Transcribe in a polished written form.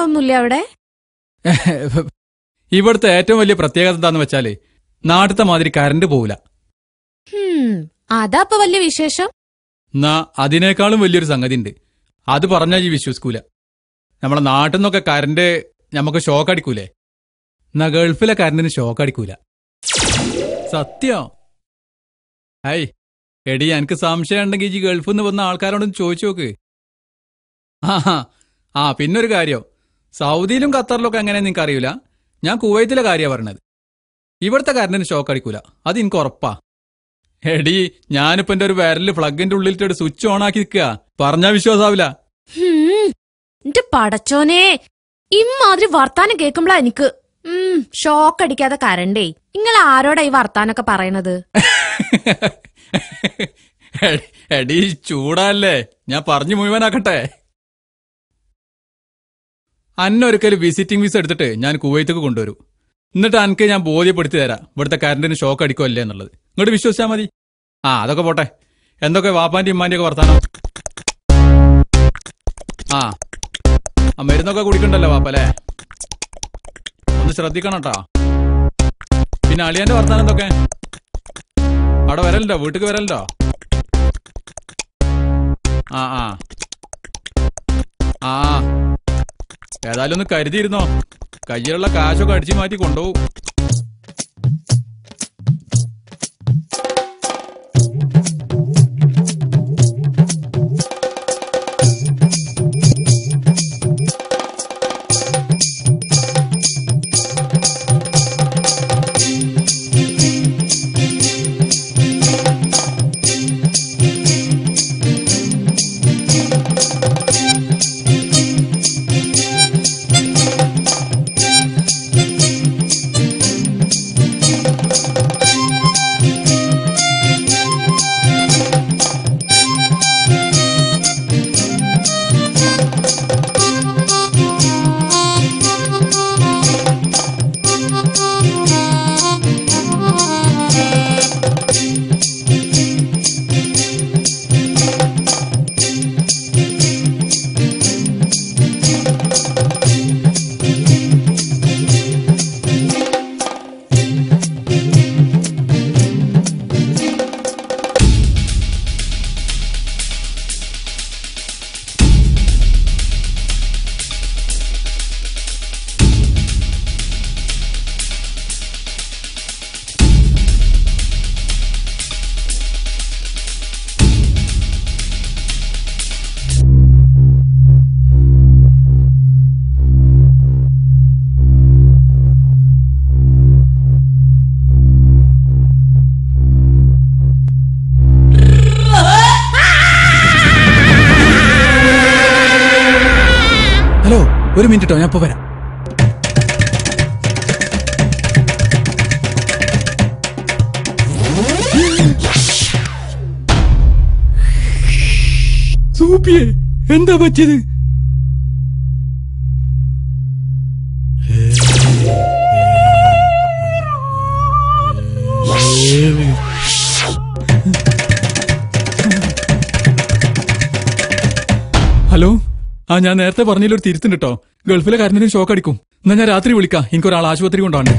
ഒന്നുമില്ല അവിടെ. ഇവിടുത്തെ ഏറ്റവും വലിയ പ്രത്യേകത എന്താന്ന് വെച്ചാല് നാട്ടിലത്തെ മാതിരി കറണ്ട് പോവില്ല. അതാ ഇപ്പൊ വലിയ വിശേഷം. എന്നാ അതിനേക്കാളും വലിയൊരു സംഗതി ഉണ്ട്. അത് പറഞ്ഞാൽ ഈ വിശ്വസിക്കൂല. നമ്മളെ നാട്ടിൽ നിന്നൊക്കെ കറണ്ട് നമുക്ക് ഷോക്ക് അടിക്കൂലേ? എന്നാ ഗൾഫിലെ കറണ്ടിന് ഷോക്ക് അടിക്കൂല. സത്യം. ഹൈ എടി, എനിക്ക് സംശയം ഉണ്ടെങ്കിൽ ഈ ഗൾഫിൽ നിന്ന് വന്ന ആൾക്കാരോടൊന്ന് ചോദിച്ചു നോക്ക്. പിന്നൊരു കാര്യം, സൗദിയിലും ഖത്തറിലൊക്കെ എങ്ങനെയാ നിങ്ങൾക്ക് അറിയില്ല. ഞാൻ കുവൈത്തിലെ കാര്യമാണ് പറഞ്ഞത്. ഇവിടുത്തെ കറണ്ടിന് ഷോക്ക് അടിക്കൂല, അത് എനിക്ക് ഉറപ്പാ. എടി, ഞാനിപ്പോ എന്റെ ഒരു വിരല് പ്ലഗിന്റെ ഉള്ളിലിട്ട് സ്വിച്ച് ഓൺ ആക്കി നിൽക്കുക. പറഞ്ഞാ വിശ്വാസാവില്ല. എന്റെ പടച്ചോനെ, ഇമ്മാതിരി വർത്താനം കേൾക്കുമ്പോഴാ എനിക്ക് ഷോക്ക് അടിക്കാതെ കരണ്ടേ. നിങ്ങൾ ആരോടാ ഈ വർത്താനൊക്കെ പറയണത്? എടി ചൂടല്ലേ, ഞാൻ പറഞ്ഞു മുഴുവനാക്കട്ടെ. അന്നൊരിക്കൽ വിസിറ്റിംഗ് വിസ എടുത്തിട്ട് ഞാൻ കുവൈത്തേക്ക് കൊണ്ടുവരും. എന്നിട്ട് അനക്ക് ഞാൻ ബോധ്യപ്പെടുത്തി തരാം ഇവിടുത്തെ കറണ്ടിന് ഷോക്ക് അടിക്കോ അല്ലേ എന്നുള്ളത്. ഇങ്ങോട്ട് വിശ്വസിച്ചാൽ മതി. അതൊക്കെ പോട്ടെ. എന്തൊക്കെ വാപ്പാന്റെയും ഉമ്മാന്റെയും ഒക്കെ വർത്താനം? മരുന്നൊക്കെ കുടിക്കണ്ടല്ലോ വാപ്പല്ലേ? ഒന്ന് ശ്രദ്ധിക്കണം കേട്ടാ. പിന്നെ അളിയന്റെ വർത്താനം എന്തൊക്കെ? അവിടെ വരലുണ്ടോ? വീട്ടിക്ക് വരലുണ്ടോ? ഏതായാലും ഒന്ന് കരുതിയിരുന്നോ, കയ്യിലുള്ള കാശൊക്കെ അടിച്ചു മാറ്റി കൊണ്ടുപോകും. ഒരു മിനിറ്റോ, ഞാൻ ഇപ്പൊ വരാം. സൂപ്പിയെ, എന്താ പറ്റിയത്? ഹലോ, ഞാൻ നേരത്തെ പറഞ്ഞതിലൊരു തിരുത്തുണ്ട് കേട്ടോ. ഗൾഫിലെ കറണ്ടിന് ഷോക്ക് അടിക്കും. എന്നാ ഞാൻ രാത്രി വിളിക്കാം. എനിക്കൊരാൾ ആശുപത്രി കൊണ്ടാണ്.